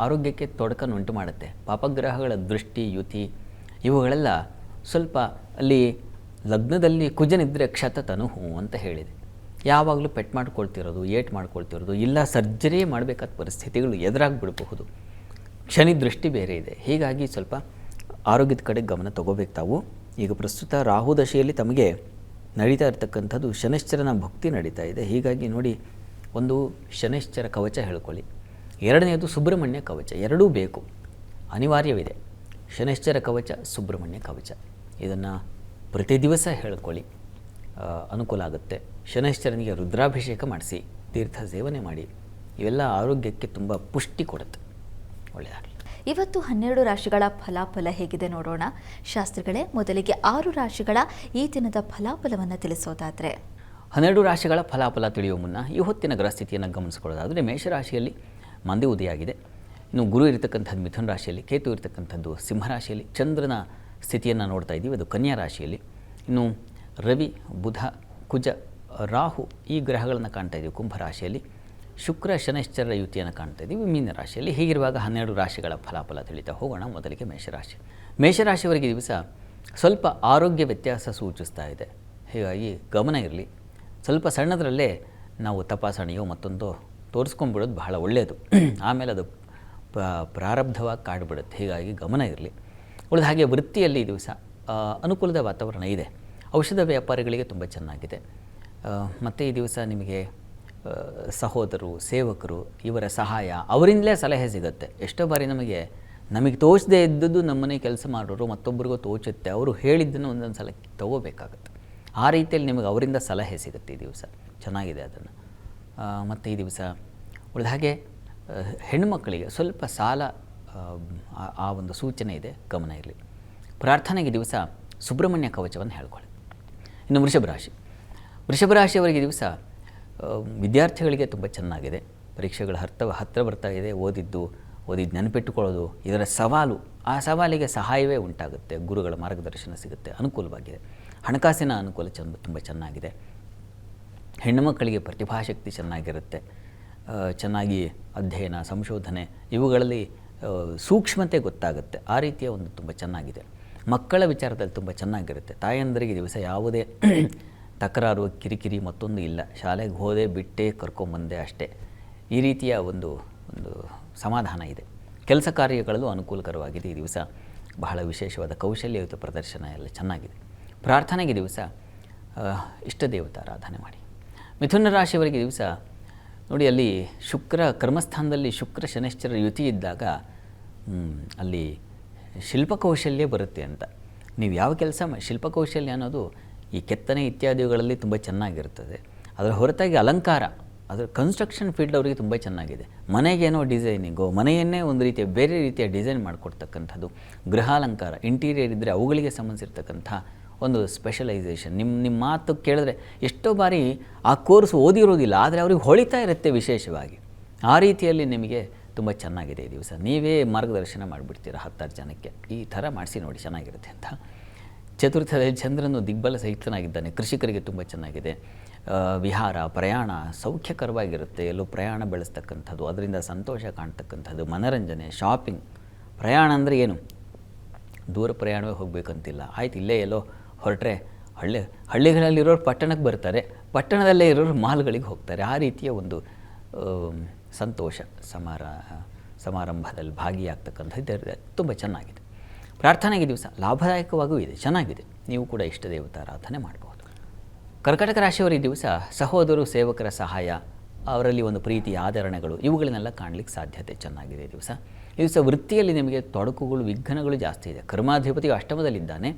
ಆರೋಗ್ಯಕ್ಕೆ ತೊಡಕನ್ನು ಉಂಟು ಮಾಡುತ್ತೆ. ಪಾಪಗ್ರಹಗಳ ದೃಷ್ಟಿ, ಯುತಿ ಇವುಗಳೆಲ್ಲ ಸ್ವಲ್ಪ ಅಲ್ಲಿ ಲಗ್ನದಲ್ಲಿ ಕುಜನಿದ್ದರೆ ಕ್ಷತತನು ಅಂತ ಹೇಳಿದೆ. ಯಾವಾಗಲೂ ಪೆಟ್ ಮಾಡ್ಕೊಳ್ತಿರೋದು, ಏಟ್ ಮಾಡ್ಕೊಳ್ತಿರೋದು, ಇಲ್ಲ ಸರ್ಜರಿ ಮಾಡಬೇಕಾದ ಪರಿಸ್ಥಿತಿಗಳು ಎದುರಾಗಿಬಿಡಬಹುದು. ಶನಿ ದೃಷ್ಟಿ ಬೇರೆ ಇದೆ. ಹೀಗಾಗಿ ಸ್ವಲ್ಪ ಆರೋಗ್ಯದ ಕಡೆ ಗಮನ ತಗೋಬೇಕು ತಾವು. ಈಗ ಪ್ರಸ್ತುತ ರಾಹು ದಶೆಯಲ್ಲಿ ತಮಗೆ ನಡೀತಾ ಇರತಕ್ಕಂಥದ್ದು ಶನೈಶ್ಚರನ ಭಕ್ತಿ ನಡೀತಾ ಇದೆ. ಹೀಗಾಗಿ ನೋಡಿ, ಒಂದು ಶನೈಶ್ಚರ ಕವಚ ಹೇಳ್ಕೊಳ್ಳಿ, ಎರಡನೆಯದು ಸುಬ್ರಹ್ಮಣ್ಯ ಕವಚ. ಎರಡೂ ಬೇಕು, ಅನಿವಾರ್ಯವಿದೆ. ಶನೈಶ್ಚರ ಕವಚ, ಸುಬ್ರಹ್ಮಣ್ಯ ಕವಚ, ಇದನ್ನು ಪ್ರತಿ ದಿವಸ ಹೇಳ್ಕೊಳ್ಳಿ, ಅನುಕೂಲ ಆಗುತ್ತೆ. ಶನೈಶ್ಚರನಿಗೆ ರುದ್ರಾಭಿಷೇಕ ಮಾಡಿಸಿ, ತೀರ್ಥ ಸೇವನೆ ಮಾಡಿ, ಇವೆಲ್ಲ ಆರೋಗ್ಯಕ್ಕೆ ತುಂಬ ಪುಷ್ಟಿ ಕೊಡುತ್ತೆ. ಒಳ್ಳೆಯದಾಗಲಿ. ಇವತ್ತು 12 ರಾಶಿಗಳ ಫಲಾಫಲ ಹೇಗಿದೆ ನೋಡೋಣ ಶಾಸ್ತ್ರಿಗಳೇ. ಮೊದಲಿಗೆ 6 ರಾಶಿಗಳ ಈ ದಿನದ ಫಲಾಫಲವನ್ನು ತಿಳಿಸೋದಾದರೆ, 12 ರಾಶಿಗಳ ಫಲಾಫಲ ತಿಳಿಯುವ ಮುನ್ನ ಈ ಹೊತ್ತಿನ ಗ್ರಹಸ್ಥಿತಿಯನ್ನು ಗಮನಿಸಿಕೊಳ್ಳೋದಾದರೆ, ಮೇಷರಾಶಿಯಲ್ಲಿ ಮಂದಿ ಉದಯಾಗಿದೆ. ಇನ್ನು ಗುರು ಇರತಕ್ಕಂಥದ್ದು ಮಿಥುನ ರಾಶಿಯಲ್ಲಿ, ಕೇತು ಇರತಕ್ಕಂಥದ್ದು ಸಿಂಹರಾಶಿಯಲ್ಲಿ, ಚಂದ್ರನ ಸ್ಥಿತಿಯನ್ನು ನೋಡ್ತಾ ಇದ್ದೀವಿ, ಅದು ಕನ್ಯಾ ರಾಶಿಯಲ್ಲಿ. ಇನ್ನು ರವಿ, ಬುಧ, ಕುಜ, ರಾಹು ಈ ಗ್ರಹಗಳನ್ನು ಕಾಣ್ತಾ ಇದ್ದೀವಿ ಕುಂಭರಾಶಿಯಲ್ಲಿ. ಶುಕ್ರ ಶನೈಶ್ಚರ ಯುತಿಯನ್ನು ಕಾಣ್ತಾ ಇದ್ದೀವಿ ಮೀನ ರಾಶಿಯಲ್ಲಿ. ಹೀಗಿರುವಾಗ 12 ರಾಶಿಗಳ ಫಲಾಫಲ ತಿಳಿತಾ ಹೋಗೋಣ. ಮೊದಲಿಗೆ ಮೇಷರಾಶಿ. ಮೇಷರಾಶಿಯವರಿಗೆ ದಿವಸ ಸ್ವಲ್ಪ ಆರೋಗ್ಯ ವ್ಯತ್ಯಾಸ ಸೂಚಿಸ್ತಾ ಇದೆ. ಹೀಗಾಗಿ ಗಮನ ಇರಲಿ. ಸ್ವಲ್ಪ ಸಣ್ಣದರಲ್ಲೇ ನಾವು ತಪಾಸಣೆಯೋ ಮತ್ತೊಂದು ತೋರಿಸ್ಕೊಂಡ್ಬಿಡೋದು ಬಹಳ ಒಳ್ಳೆಯದು. ಆಮೇಲೆ ಅದು ಪ್ರಾರಬ್ಧವಾಗಿ ಕಾಡ್ಬಿಡುತ್ತೆ. ಹೀಗಾಗಿ ಗಮನ ಇರಲಿ. ಉಳಿದ ಹಾಗೆ ವೃತ್ತಿಯಲ್ಲಿ ಈ ದಿವಸ ಅನುಕೂಲದ ವಾತಾವರಣ ಇದೆ. ಔಷಧ ವ್ಯಾಪಾರಿಗಳಿಗೆ ತುಂಬ ಚೆನ್ನಾಗಿದೆ. ಮತ್ತು ಈ ದಿವಸ ನಿಮಗೆ ಸಹೋದರರು, ಸೇವಕರು ಇವರ ಸಹಾಯ, ಅವರಿಂದಲೇ ಸಲಹೆ ಸಿಗುತ್ತೆ. ಎಷ್ಟೋ ಬಾರಿ ನಮಗೆ ತೋಚದೇ ಇದ್ದದ್ದು ನಮ್ಮನೆ ಕೆಲಸ ಮಾಡೋರು ಮತ್ತೊಬ್ಬರಿಗೂ ತೋಚುತ್ತೆ, ಅವರು ಹೇಳಿದ್ದನ್ನು ಒಂದೊಂದು ಸಲ ತಗೋಬೇಕಾಗತ್ತೆ. ಆ ರೀತಿಯಲ್ಲಿ ನಿಮಗೆ ಅವರಿಂದ ಸಲಹೆ ಸಿಗುತ್ತೆ ಈ ದಿವಸ. ಚೆನ್ನಾಗಿದೆ ಅದನ್ನು. ಮತ್ತು ಈ ದಿವಸ ಉಳಿದ ಹಾಗೆ ಹೆಣ್ಣುಮಕ್ಕಳಿಗೆ ಸ್ವಲ್ಪ ಸಾಲ ಆ ಒಂದು ಸೂಚನೆ ಇದೆ, ಗಮನ ಇರಲಿ. ಪ್ರಾರ್ಥನೆಗೆ ದಿವಸ ಸುಬ್ರಹ್ಮಣ್ಯ ಕವಚವನ್ನು ಹೇಳ್ಕೊಳ್ಳಿ. ಇನ್ನು ವೃಷಭ ರಾಶಿಯವರಿಗೆ ದಿವಸ ವಿದ್ಯಾರ್ಥಿಗಳಿಗೆ ತುಂಬ ಚೆನ್ನಾಗಿದೆ. ಪರೀಕ್ಷೆಗಳು ಹತ್ತಿರ ಬರ್ತಾ ಇದೆ. ಓದಿದ್ದು ನೆನಪಿಟ್ಟುಕೊಳ್ಳೋದು ಇದರ ಸವಾಲು, ಆ ಸವಾಲಿಗೆ ಸಹಾಯವೇ ಉಂಟಾಗುತ್ತೆ. ಗುರುಗಳ ಮಾರ್ಗದರ್ಶನ ಸಿಗುತ್ತೆ, ಅನುಕೂಲವಾಗಿದೆ. ಹಣಕಾಸಿನ ಅನುಕೂಲ ತುಂಬ ಚೆನ್ನಾಗಿದೆ. ಹೆಣ್ಣುಮಕ್ಕಳಿಗೆ ಪ್ರತಿಭಾಶಕ್ತಿ ಚೆನ್ನಾಗಿರುತ್ತೆ. ಚೆನ್ನಾಗಿ ಅಧ್ಯಯನ, ಸಂಶೋಧನೆ ಇವುಗಳಲ್ಲಿ ಸೂಕ್ಷ್ಮತೆ ಗೊತ್ತಾಗುತ್ತೆ. ಆ ರೀತಿಯ ಒಂದು ತುಂಬ ಚೆನ್ನಾಗಿದೆ. ಮಕ್ಕಳ ವಿಚಾರದಲ್ಲಿ ತುಂಬ ಚೆನ್ನಾಗಿರುತ್ತೆ. ತಾಯಂದರಿಗೆ ದಿವಸ ಯಾವುದೇ ತಕರಾರು, ಕಿರಿಕಿರಿ ಮತ್ತೊಂದು ಇಲ್ಲ. ಶಾಲೆಗೆ ಹೋದೆ, ಬಿಟ್ಟೆ, ಕರ್ಕೊಂಬಂದೆ ಅಷ್ಟೇ. ಈ ರೀತಿಯ ಒಂದು ಸಮಾಧಾನ ಇದೆ. ಕೆಲಸ ಕಾರ್ಯಗಳಲ್ಲೂ ಅನುಕೂಲಕರವಾಗಿದೆ. ಈ ದಿವಸ ಬಹಳ ವಿಶೇಷವಾದ ಕೌಶಲ್ಯಯುತ ಪ್ರದರ್ಶನ ಎಲ್ಲ ಚೆನ್ನಾಗಿದೆ. ಪ್ರಾರ್ಥನೆಗೆ ದಿವಸ ಇಷ್ಟ ದೇವತಾರಾಧನೆ ಮಾಡಿ. ಮಿಥುನ ರಾಶಿಯವರಿಗೆ ದಿವಸ ನೋಡಿ, ಅಲ್ಲಿ ಶುಕ್ರ ಕರ್ಮಸ್ಥಾನದಲ್ಲಿ ಶುಕ್ರ ಶನೈಶ್ಚರ ಯುತಿ ಇದ್ದಾಗ ಅಲ್ಲಿ ಶಿಲ್ಪಕೌಶಲ್ಯ ಬರುತ್ತೆ ಅಂತ. ನೀವು ಯಾವ ಕೆಲಸ ಶಿಲ್ಪಕೌಶಲ್ಯ ಅನ್ನೋದು ಈ ಕೆತ್ತನೆ ಇತ್ಯಾದಿಗಳಲ್ಲಿ ತುಂಬ ಚೆನ್ನಾಗಿರ್ತದೆ. ಅದರ ಹೊರತಾಗಿ ಅದರ ಕನ್ಸ್ಟ್ರಕ್ಷನ್ ಫೀಲ್ಡ್ ಅವರಿಗೆ ತುಂಬ ಚೆನ್ನಾಗಿದೆ. ಮನೆಗೇನೋ ಡಿಸೈನಿಂಗು, ಮನೆಯನ್ನೇ ಒಂದು ರೀತಿಯ ಬೇರೆ ರೀತಿಯ ಡಿಸೈನ್ ಮಾಡಿಕೊಡ್ತಕ್ಕಂಥದ್ದು, ಗೃಹಾಲಂಕಾರ, ಇಂಟೀರಿಯರ್ ಇದ್ದರೆ ಅವುಗಳಿಗೆ ಸಂಬಂಧಿಸಿರ್ತಕ್ಕಂಥ ಒಂದು ಸ್ಪೆಷಲೈಸೇಷನ್. ನಿಮ್ಮ ಮಾತು ಕೇಳಿದ್ರೆ ಎಷ್ಟೋ ಬಾರಿ ಆ ಕೋರ್ಸ್ ಓದಿರೋದಿಲ್ಲ, ಆದರೆ ಅವ್ರಿಗೆ ಹೊಳಿತಾ ಇರುತ್ತೆ ವಿಶೇಷವಾಗಿ. ಆ ರೀತಿಯಲ್ಲಿ ನಿಮಗೆ ತುಂಬ ಚೆನ್ನಾಗಿದೆ ಈ ದಿವಸ. ನೀವೇ ಮಾರ್ಗದರ್ಶನ ಮಾಡಿಬಿಡ್ತೀರ 10 ಜನಕ್ಕೆ, ಈ ಥರ ಮಾಡಿಸಿ ನೋಡಿ ಚೆನ್ನಾಗಿರುತ್ತೆ ಅಂತ. ಚತುರ್ಥದಲ್ಲಿ ಚಂದ್ರನು ದಿಗ್ಬಲ ಸಹಿತನಾಗಿದ್ದಾನೆ. ಕೃಷಿಕರಿಗೆ ತುಂಬ ಚೆನ್ನಾಗಿದೆ. ವಿಹಾರ, ಪ್ರಯಾಣ ಸೌಖ್ಯಕರವಾಗಿರುತ್ತೆ. ಎಲ್ಲೋ ಪ್ರಯಾಣ ಬೆಳೆಸ್ತಕ್ಕಂಥದ್ದು, ಅದರಿಂದ ಸಂತೋಷ ಕಾಣ್ತಕ್ಕಂಥದ್ದು, ಮನರಂಜನೆ, ಶಾಪಿಂಗ್. ಪ್ರಯಾಣ ಅಂದರೆ ಏನು, ದೂರ ಪ್ರಯಾಣವೇ ಹೋಗಬೇಕಂತಿಲ್ಲ. ಆಯ್ತು, ಇಲ್ಲೇ ಎಲ್ಲೋ ಹೊರಟ್ರೆ ಹಳ್ಳಿಗಳಲ್ಲಿರೋರು ಪಟ್ಟಣಕ್ಕೆ ಬರ್ತಾರೆ, ಪಟ್ಟಣದಲ್ಲೇ ಇರೋರು ಮಾಲ್ಗಳಿಗೆ ಹೋಗ್ತಾರೆ. ಆ ರೀತಿಯ ಒಂದು ಸಂತೋಷ ಸಮಾರಂಭದಲ್ಲಿ ಭಾಗಿಯಾಗ್ತಕ್ಕಂಥದ್ದು ತುಂಬ ಚೆನ್ನಾಗಿದೆ. ಪ್ರಾರ್ಥನೆಗೆ ದಿವಸ ಲಾಭದಾಯಕವಾಗೂ ಇದೆ, ಚೆನ್ನಾಗಿದೆ. ನೀವು ಕೂಡ ಇಷ್ಟ ದೇವತಾರಾಧನೆ ಮಾಡಬಹುದು. ಕರ್ಕಟಕ ರಾಶಿಯವರ ಈ ದಿವಸ ಸಹೋದರರು, ಸೇವಕರ ಸಹಾಯ, ಅವರಲ್ಲಿ ಒಂದು ಪ್ರೀತಿ, ಆದರಣೆಗಳು ಇವುಗಳನ್ನೆಲ್ಲ ಕಾಣಲಿಕ್ಕೆ ಸಾಧ್ಯತೆ ಚೆನ್ನಾಗಿದೆ ಈ ದಿವಸ. ಈ ದಿವಸ ವೃತ್ತಿಯಲ್ಲಿ ನಿಮಗೆ ತೊಡಕುಗಳು, ವಿಘ್ನಗಳು ಜಾಸ್ತಿ ಇದೆ. ಕರ್ಮಾಧಿಪತಿಯು ಅಷ್ಟಮದಲ್ಲಿದ್ದಾನೆ,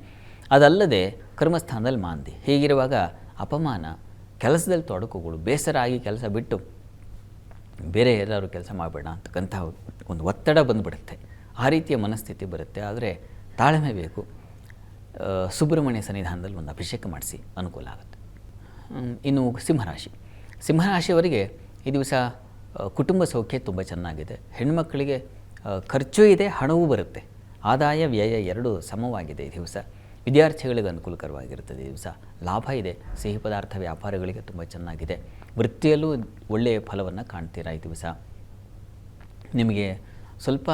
ಅದಲ್ಲದೆ ಕರ್ಮಸ್ಥಾನದಲ್ಲಿ ಮಾಂದಿ. ಹೀಗಿರುವಾಗ ಅಪಮಾನ, ಕೆಲಸದಲ್ಲಿ ತೊಡಕುಗಳು, ಬೇಸರ ಆಗಿ ಕೆಲಸ ಬಿಟ್ಟು ಬೇರೆ ಎಲ್ಲರೂ ಕೆಲಸ ಮಾಡಬೇಡ ಅಂತಕ್ಕಂಥ ಒಂದು ಒತ್ತಡ ಬಂದುಬಿಡುತ್ತೆ. ಆ ರೀತಿಯ ಮನಸ್ಥಿತಿ ಬರುತ್ತೆ. ಆದರೆ ತಾಳ್ಮೆ ಬೇಕು. ಸುಬ್ರಹ್ಮಣ್ಯ ಸನ್ನಿಧಾನದಲ್ಲಿ ಒಂದು ಅಭಿಷೇಕ ಮಾಡಿಸಿ, ಅನುಕೂಲ ಆಗುತ್ತೆ. ಇನ್ನು ಸಿಂಹರಾಶಿಯವರಿಗೆ ಈ ದಿವಸ ಕುಟುಂಬ ಸೌಖ್ಯ ತುಂಬ ಚೆನ್ನಾಗಿದೆ. ಹೆಣ್ಣುಮಕ್ಕಳಿಗೆ ಖರ್ಚು ಇದೆ, ಹಣವೂ ಬರುತ್ತೆ. ಆದಾಯ ವ್ಯಯ ಎರಡೂ ಸಮವಾಗಿದೆ ಈ ದಿವಸ. ವಿದ್ಯಾರ್ಥಿಗಳಿಗೆ ಅನುಕೂಲಕರವಾಗಿರುತ್ತದೆ ಈ ದಿವಸ. ಲಾಭ ಇದೆ. ಸಿಹಿ ಪದಾರ್ಥ ವ್ಯಾಪಾರಗಳಿಗೆ ತುಂಬ ಚೆನ್ನಾಗಿದೆ. ವೃತ್ತಿಯಲ್ಲೂ ಒಳ್ಳೆಯ ಫಲವನ್ನು ಕಾಣ್ತೀರಾ ಈ ದಿವಸ. ನಿಮಗೆ ಸ್ವಲ್ಪ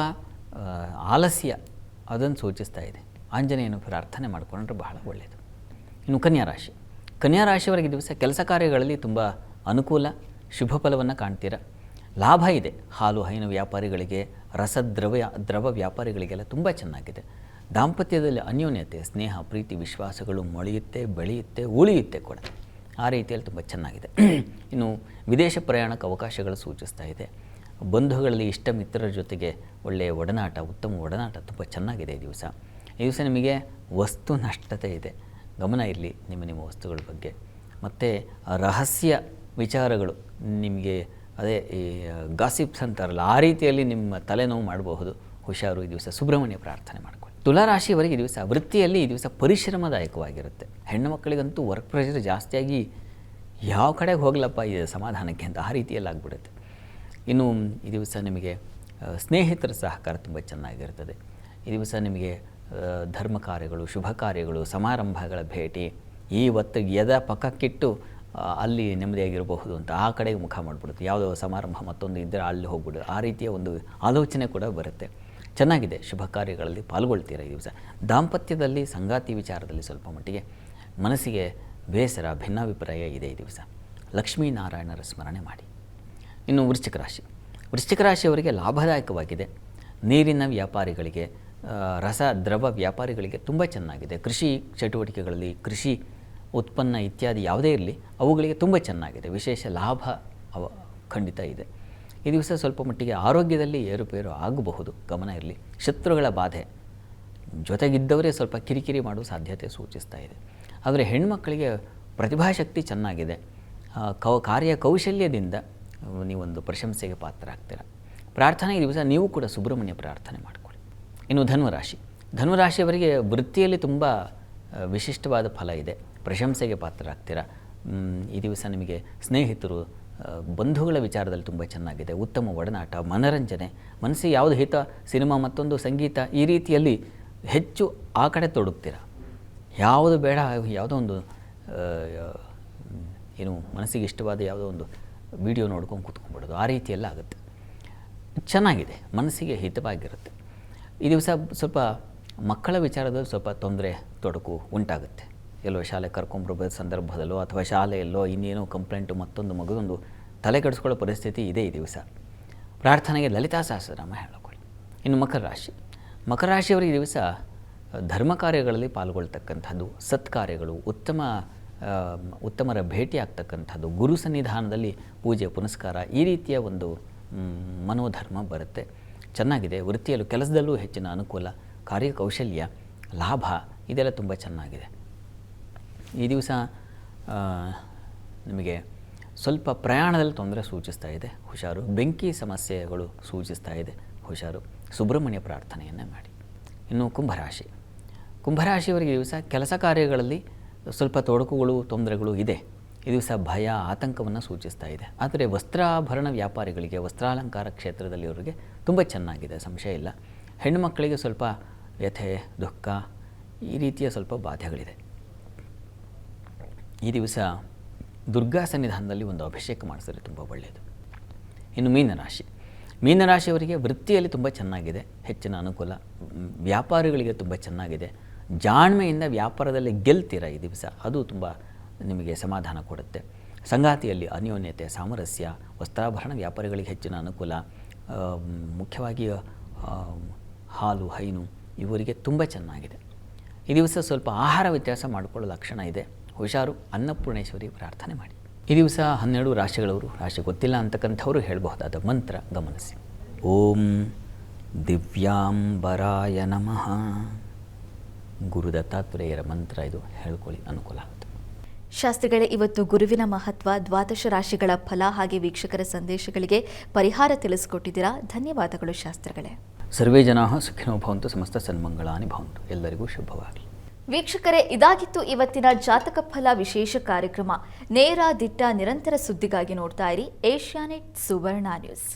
ಆಲಸ್ಯ ಅದನ್ನು ಸೂಚಿಸ್ತಾ ಇದೆ. ಆಂಜನೇಯನ ಪ್ರಾರ್ಥನೆ ಮಾಡಿಕೊಂಡ್ರೆ ಬಹಳ ಒಳ್ಳೆಯದು. ಇನ್ನು ಕನ್ಯಾ ರಾಶಿಯವರಿಗೆ ದಿವಸ ಕೆಲಸ ಕಾರ್ಯಗಳಲ್ಲಿ ತುಂಬ ಅನುಕೂಲ, ಶುಭ ಫಲವನ್ನು ಕಾಣ್ತೀರ. ಲಾಭ ಇದೆ. ಹಾಲು ಹೈನು ವ್ಯಾಪಾರಿಗಳಿಗೆ, ದ್ರವ ವ್ಯಾಪಾರಿಗಳಿಗೆಲ್ಲ ತುಂಬ ಚೆನ್ನಾಗಿದೆ. ದಾಂಪತ್ಯದಲ್ಲಿ ಅನ್ಯೋನ್ಯತೆ, ಸ್ನೇಹ, ಪ್ರೀತಿ, ವಿಶ್ವಾಸಗಳು ಮೊಳೆಯುತ್ತೆ, ಬೆಳೆಯುತ್ತೆ, ಉಳಿಯುತ್ತೆ ಕೂಡ. ಆ ರೀತಿಯಲ್ಲಿ ತುಂಬ ಚೆನ್ನಾಗಿದೆ. ಇನ್ನು ವಿದೇಶ ಪ್ರಯಾಣಕ್ಕೆ ಅವಕಾಶಗಳು ಸೂಚಿಸ್ತಾ ಇದೆ. ಬಂಧುಗಳಲ್ಲಿ ಇಷ್ಟ ಮಿತ್ರರ ಜೊತೆಗೆ ಒಳ್ಳೆಯ ಒಡನಾಟ, ಉತ್ತಮ ಒಡನಾಟ ತುಂಬ ಚೆನ್ನಾಗಿದೆ ಈ ದಿವಸ. ಈ ದಿವಸ ನಿಮಗೆ ವಸ್ತು ನಷ್ಟತೆ ಇದೆ, ಗಮನ ಇರಲಿ ನಿಮ್ಮ ವಸ್ತುಗಳ ಬಗ್ಗೆ. ಮತ್ತು ರಹಸ್ಯ ವಿಚಾರಗಳು ನಿಮಗೆ, ಅದೇ ಈ ಗಾಸಿಪ್ಸ್ ಅಂತಾರಲ್ಲ, ಆ ರೀತಿಯಲ್ಲಿ ನಿಮ್ಮ ತಲೆನೋವು ಮಾಡಬಹುದು. ಹುಷಾರು ಈ ದಿವಸ. ಸುಬ್ರಹ್ಮಣ್ಯ ಪ್ರಾರ್ಥನೆ ಮಾಡಿಕೊಳ್ಳಿ. ತುಲಾರಾಶಿಯವರಿಗೆ ಈ ದಿವಸ ವೃತ್ತಿಯಲ್ಲಿ ಈ ದಿವಸ ಪರಿಶ್ರಮದಾಯಕವಾಗಿರುತ್ತೆ. ಹೆಣ್ಣು ಮಕ್ಕಳಿಗಂತೂ ವರ್ಕ್ ಪ್ರೆಷರ್ ಜಾಸ್ತಿಯಾಗಿ ಯಾವ ಕಡೆಗೆ ಹೋಗ್ಲಪ್ಪ ಇದು ಸಮಾಧಾನಕ್ಕೆ ಅಂತ ಆ ರೀತಿಯಲ್ಲಿ ಆಗಿಬಿಡುತ್ತೆ. ಇನ್ನು ಈ ದಿವಸ ನಿಮಗೆ ಸ್ನೇಹಿತರ ಸಹಕಾರ ತುಂಬ ಚೆನ್ನಾಗಿರ್ತದೆ. ಈ ದಿವಸ ನಿಮಗೆ ಧರ್ಮ ಕಾರ್ಯಗಳು, ಶುಭ ಕಾರ್ಯಗಳು, ಸಮಾರಂಭಗಳ ಭೇಟಿ, ಈ ಎದ ಪಕ್ಕಕ್ಕಿಟ್ಟು ಅಲ್ಲಿ ನೆಮ್ಮದಿಯಾಗಿರಬಹುದು ಅಂತ ಆ ಕಡೆಗೆ ಮುಖ ಮಾಡಿಬಿಡುತ್ತೆ. ಯಾವುದೋ ಸಮಾರಂಭ ಮತ್ತೊಂದು ಇದ್ದರೆ ಅಲ್ಲಿ ಹೋಗ್ಬಿಡು, ಆ ರೀತಿಯ ಒಂದು ಆಲೋಚನೆ ಕೂಡ ಬರುತ್ತೆ. ಚೆನ್ನಾಗಿದೆ. ಶುಭ ಕಾರ್ಯಗಳಲ್ಲಿ ಪಾಲ್ಗೊಳ್ತೀರ ಈ ದಿವಸ. ದಾಂಪತ್ಯದಲ್ಲಿ ಸಂಗಾತಿ ವಿಚಾರದಲ್ಲಿ ಸ್ವಲ್ಪ ಮಟ್ಟಿಗೆ ಮನಸ್ಸಿಗೆ ಬೇಸರ, ಭಿನ್ನಾಭಿಪ್ರಾಯ ಇದೆ ಈ ದಿವಸ. ಲಕ್ಷ್ಮೀನಾರಾಯಣರ ಸ್ಮರಣೆ ಮಾಡಿ. ಇನ್ನು ವೃಶ್ಚಿಕ ರಾಶಿಯವರಿಗೆ ಲಾಭದಾಯಕವಾಗಿದೆ. ನೀರಿನ ವ್ಯಾಪಾರಿಗಳಿಗೆ, ದ್ರವ ವ್ಯಾಪಾರಿಗಳಿಗೆ ತುಂಬ ಚೆನ್ನಾಗಿದೆ. ಕೃಷಿ ಚಟುವಟಿಕೆಗಳಲ್ಲಿ, ಕೃಷಿ ಉತ್ಪನ್ನ ಇತ್ಯಾದಿ ಯಾವುದೇ ಇರಲಿ ಅವುಗಳಿಗೆ ತುಂಬ ಚೆನ್ನಾಗಿದೆ. ವಿಶೇಷ ಲಾಭ ಖಂಡಿತ ಇದೆ. ಈ ದಿವಸ ಸ್ವಲ್ಪ ಮಟ್ಟಿಗೆ ಆರೋಗ್ಯದಲ್ಲಿ ಏರುಪೇರು ಆಗಬಹುದು, ಗಮನ ಇರಲಿ. ಶತ್ರುಗಳ ಬಾಧೆ, ಜೊತೆಗಿದ್ದವರೇ ಸ್ವಲ್ಪ ಕಿರಿಕಿರಿ ಮಾಡುವ ಸಾಧ್ಯತೆ ಸೂಚಿಸ್ತಾ ಇದೆ. ಆದರೆ ಹೆಣ್ಮಕ್ಕಳಿಗೆ ಪ್ರತಿಭಾಶಕ್ತಿ ಚೆನ್ನಾಗಿದೆ. ಕಾರ್ಯಕೌಶಲ್ಯದಿಂದ ನೀವೊಂದು ಪ್ರಶಂಸೆಗೆ ಪಾತ್ರರಾಗ್ತೀರ. ಪ್ರಾರ್ಥನೆ ಈ ದಿವಸ ನೀವು ಕೂಡ ಸುಬ್ರಹ್ಮಣ್ಯ ಪ್ರಾರ್ಥನೆ ಮಾಡಿಕೊಳ್ಳಿ. ಇನ್ನು ಧನುರಾಶಿಯವರಿಗೆ ವೃತ್ತಿಯಲ್ಲಿ ತುಂಬ ವಿಶಿಷ್ಟವಾದ ಫಲ ಇದೆ. ಪ್ರಶಂಸೆಗೆ ಪಾತ್ರರಾಗ್ತೀರ. ಈ ದಿವಸ ನಿಮಗೆ ಸ್ನೇಹಿತರು, ಬಂಧುಗಳ ವಿಚಾರದಲ್ಲಿ ತುಂಬ ಚೆನ್ನಾಗಿದೆ. ಉತ್ತಮ ಒಡನಾಟ, ಮನರಂಜನೆ, ಮನಸ್ಸಿಗೆ ಯಾವುದು ಹಿತ, ಸಿನಿಮಾ, ಮತ್ತೊಂದು ಸಂಗೀತ, ಈ ರೀತಿಯಲ್ಲಿ ಹೆಚ್ಚು ಆ ಕಡೆ ತೊಡಗ್ತೀರ. ಯಾವುದು ಬೇಡ, ಯಾವುದೋ ಒಂದು ಮನಸ್ಸಿಗೆ ಇಷ್ಟವಾದ ಯಾವುದೋ ಒಂದು ವಿಡಿಯೋ ನೋಡ್ಕೊಂಡು ಕೂತ್ಕೊಂಡ್ಬಿಡೋದು, ಆ ರೀತಿಯೆಲ್ಲ ಆಗುತ್ತೆ. ಚೆನ್ನಾಗಿದೆ, ಮನಸ್ಸಿಗೆ ಹಿತವಾಗಿರುತ್ತೆ. ಈ ದಿವಸ ಸ್ವಲ್ಪ ಮಕ್ಕಳ ವಿಚಾರದಲ್ಲಿ ಸ್ವಲ್ಪ ತೊಡಕು ಉಂಟಾಗುತ್ತೆ. ಎಲ್ಲೋ ಶಾಲೆ ಕರ್ಕೊಂಬರೋ ಸಂದರ್ಭದಲ್ಲೋ ಅಥವಾ ಶಾಲೆಯಲ್ಲೋ ಇನ್ನೇನೋ ಕಂಪ್ಲೇಂಟು, ಮತ್ತೊಂದು ಮಗದೊಂದು ತಲೆ ಕೆಡಿಸ್ಕೊಳ್ಳೋ ಪರಿಸ್ಥಿತಿ ಇದೆ ಈ ದಿವಸ. ಪ್ರಾರ್ಥನೆಗೆ ಲಲಿತಾ ಸಹಸ್ರನಾಮ ಹೇಳಿಕೊಳ್ಳಿ. ಇನ್ನು ಮಕರ ರಾಶಿಯವರಿಗೆ ಈ ದಿವಸ ಧರ್ಮ ಕಾರ್ಯಗಳಲ್ಲಿ ಪಾಲ್ಗೊಳ್ತಕ್ಕಂಥದ್ದು, ಸತ್ಕಾರ್ಯಗಳು, ಉತ್ತಮರ ಭೇಟಿ ಆಗ್ತಕ್ಕಂಥದ್ದು, ಗುರು ಸನ್ನಿಧಾನದಲ್ಲಿ ಪೂಜೆ ಪುನಸ್ಕಾರ, ಈ ರೀತಿಯ ಒಂದು ಮನೋಧರ್ಮ ಬರುತ್ತೆ. ಚೆನ್ನಾಗಿದೆ. ವೃತ್ತಿಯಲ್ಲೂ ಕೆಲಸದಲ್ಲೂ ಹೆಚ್ಚಿನ ಅನುಕೂಲ, ಕಾರ್ಯಕೌಶಲ್ಯ, ಲಾಭ ಇದೆಲ್ಲ ತುಂಬ ಚೆನ್ನಾಗಿದೆ. ಈ ದಿವಸ ನಿಮಗೆ ಸ್ವಲ್ಪ ಪ್ರಯಾಣದಲ್ಲಿ ತೊಂದರೆ ಸೂಚಿಸ್ತಾ ಇದೆ, ಹುಷಾರು. ಬೆಂಕಿ ಸಮಸ್ಯೆಗಳು ಸೂಚಿಸ್ತಾ ಇದೆ, ಹುಷಾರು. ಸುಬ್ರಹ್ಮಣ್ಯ ಪ್ರಾರ್ಥನೆಯನ್ನು ಮಾಡಿ. ಇನ್ನು ಕುಂಭರಾಶಿ. ಕುಂಭರಾಶಿಯವರಿಗೆ ಈ ದಿವಸ ಕೆಲಸ ಕಾರ್ಯಗಳಲ್ಲಿ ಸ್ವಲ್ಪ ತೊಡಕುಗಳು, ತೊಂದರೆಗಳು ಇದೆ. ಈ ದಿವಸ ಭಯ, ಆತಂಕವನ್ನು ಸೂಚಿಸ್ತಾ ಇದೆ. ಆದರೆ ವಸ್ತ್ರಾಭರಣ ವ್ಯಾಪಾರಿಗಳಿಗೆ, ವಸ್ತ್ರಾಲಂಕಾರ ಕ್ಷೇತ್ರದಲ್ಲಿಯವರಿಗೆ ತುಂಬ ಚೆನ್ನಾಗಿದೆ, ಸಂಶಯ ಇಲ್ಲ. ಹೆಣ್ಣುಮಕ್ಕಳಿಗೆ ಸ್ವಲ್ಪ ವ್ಯಥೆ, ದುಃಖ ಈ ರೀತಿಯ ಸ್ವಲ್ಪ ಬಾಧೆಗಳಿದೆ. ಈ ದಿವಸ ದುರ್ಗಾ ಸನ್ನಿಧಾನದಲ್ಲಿ ಒಂದು ಅಭಿಷೇಕ ಮಾಡಿಸಿದ್ರೆ ತುಂಬ ಒಳ್ಳೆಯದು. ಇನ್ನು ಮೀನರಾಶಿ. ಮೀನರಾಶಿಯವರಿಗೆ ವೃತ್ತಿಯಲ್ಲಿ ತುಂಬ ಚೆನ್ನಾಗಿದೆ, ಹೆಚ್ಚಿನ ಅನುಕೂಲ. ವ್ಯಾಪಾರಿಗಳಿಗೆ ತುಂಬ ಚೆನ್ನಾಗಿದೆ. ಜಾಣ್ಮೆಯಿಂದ ವ್ಯಾಪಾರದಲ್ಲಿ ಗೆಲ್ತೀರ ಈ ದಿವಸ, ಅದು ತುಂಬ ನಿಮಗೆ ಸಮಾಧಾನ ಕೊಡುತ್ತೆ. ಸಂಗಾತಿಯಲ್ಲಿ ಅನ್ಯೋನ್ಯತೆ, ಸಾಮರಸ್ಯ. ವಸ್ತ್ರಾಭರಣ ವ್ಯಾಪಾರಿಗಳಿಗೆ ಹೆಚ್ಚಿನ ಅನುಕೂಲ. ಮುಖ್ಯವಾಗಿ ಹಾಲು, ಹೈನು ಇವರಿಗೆ ತುಂಬ ಚೆನ್ನಾಗಿದೆ. ಈ ದಿವಸ ಸ್ವಲ್ಪ ಆಹಾರ ವ್ಯತ್ಯಾಸ ಮಾಡಿಕೊಳ್ಳೋ ಲಕ್ಷಣ ಇದೆ, ಹುಷಾರು. ಅನ್ನಪೂರ್ಣೇಶ್ವರಿ ಪ್ರಾರ್ಥನೆ ಮಾಡಿ. ಈ ದಿವಸ 12 ರಾಶಿಗಳವರು, ರಾಶಿ ಗೊತ್ತಿಲ್ಲ ಅಂತಕ್ಕಂಥವರು ಹೇಳಬಹುದಾದ ಮಂತ್ರ ಗಮನಿಸಿ. ಓಂ ದಿವ್ಯಾಂಬರಾಯ ನಮಃ. ಗುರು ದತ್ತಾತ್ರೇಯರ ಮಂತ್ರ ಇದು, ಹೇಳ್ಕೊಳ್ಳಿ, ಅನುಕೂಲ ಆಗುತ್ತೆ. ಶಾಸ್ತ್ರಿಗಳೇ, ಇವತ್ತು ಗುರುವಿನ ಮಹತ್ವ, ದ್ವಾದಶ ರಾಶಿಗಳ ಫಲ ಹಾಗೆ ವೀಕ್ಷಕರ ಸಂದೇಶಗಳಿಗೆ ಪರಿಹಾರ ತಿಳಿಸಿಕೊಟ್ಟಿದ್ದೀರಾ. ಧನ್ಯವಾದಗಳು ಶಾಸ್ತ್ರಿಗಳೇ. ಸರ್ವೇ ಜನಾಃ ಸುಖಿನೋ ಭವಂತು, ಸಮಸ್ತ ಸನ್ಮಂಗಳಾನಿ ಭವಂತು. ಎಲ್ಲರಿಗೂ ಶುಭವಾಗಲಿ. ವೀಕ್ಷಕರೇ, ಇದಾಗಿತ್ತು ಇವತ್ತಿನ ಜಾತಕ ಫಲ ವಿಶೇಷ ಕಾರ್ಯಕ್ರಮ. ನೇರ, ದಿಟ್ಟ, ನಿರಂತರ ಸುದ್ದಿಗಾಗಿ ನೋಡ್ತಾ ಇರಿ ಏಷ್ಯಾನೆಟ್ ಸುವರ್ಣ ನ್ಯೂಸ್.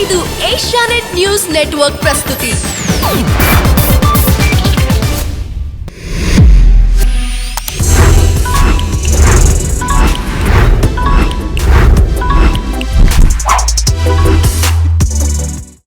ಇದು ಏಷ್ಯಾನೆಟ್ ನ್ಯೂಸ್ ನೆಟ್ವರ್ಕ್ ಪ್ರಸ್ತುತಿ.